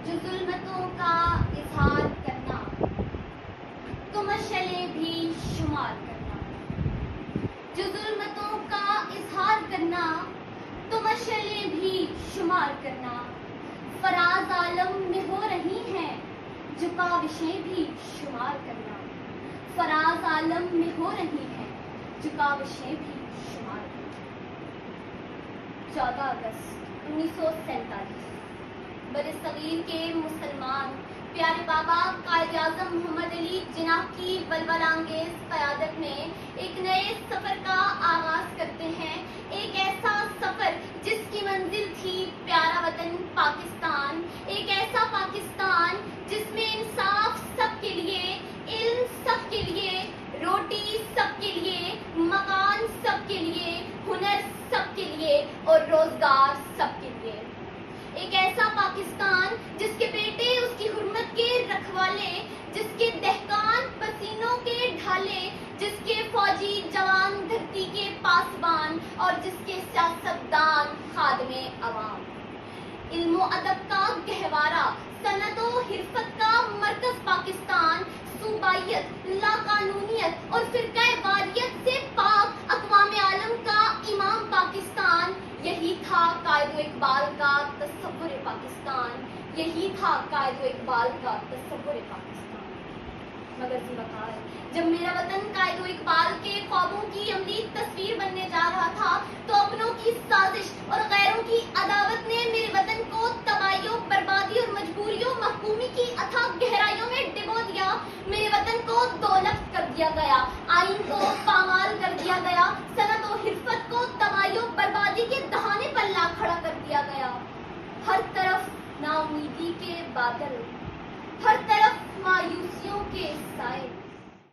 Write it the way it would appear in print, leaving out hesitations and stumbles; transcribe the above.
जो जुल्मतों का इजहार करना, तो मशअले भी शुमार करना। जो जुल्मतों का इजहार करना, तो मशअले भी शुमार करना। फराज आलम में हो रही हैं झुकाविशें भी शुमार करना। फराज आलम में हो रही हैं झुकाविशें भी शुमार करना। 14 अगस्त 1947 बरसगीर के मुसलमान प्यारे बाबा कायद-ए-आज़म मोहम्मद अली जिन्नाह की वलवलांगेज क़यादत में एक नए सफ़र का आगाज़ करते हैं। एक ऐसा सफ़र जिसकी मंजिल थी प्यारा वतन पाकिस्तान। एक ऐसा पाकिस्तान जिसमें इंसाफ सबके लिए, इल्म सबके लिए, रोटी सबके लिए, मकान सबके लिए, हुनर सबके लिए और रोज़गार सबके लिए। एक ऐसा पाकिस्तान जिसके बेटे उसकी हुर्मत के रखवाले, जिसके दहकान पसीनों के ढाले, जिसके फौजी जवान धरती के पासबान और जिसके सियासतदान खादमे अवाम। इल्मो अदब का गहवारा, सनतो हिरफत का मरकज पाकिस्तान, सूबाइयत, लाकानूनियत और फिरकाए वारियत से पाक अक़वाम आलम का इमाम पाकिस्तान। यही था कायदो इकबाल का तसव्वुर पाकिस्तान। यही था कायदो इकबाल का तसव्वुर पाकिस्तान। मगर ज़िम्मेदार जब मेरा वतन कायदो इकबाल के ख्वाबों की अमली तस्वीर बनने जा रहा था, तो अपनों की साजिश और गैरों की अदावत ने मेरे वतन को तबाहियों, बर्बादी और मजबूरियों, महकूमी की अथाह गहराइयों में डिबो दिया। मेरे वतन को दौलत कर दिया गया, आइन को पामाल कर दिया गया, सनत और हिरफत को तबाहियों, बर्बादी के दहाने पर ला खड़ा कर दिया गया। हर तरफ नाउमीदी के बादल, हर तरफ मायूसियों के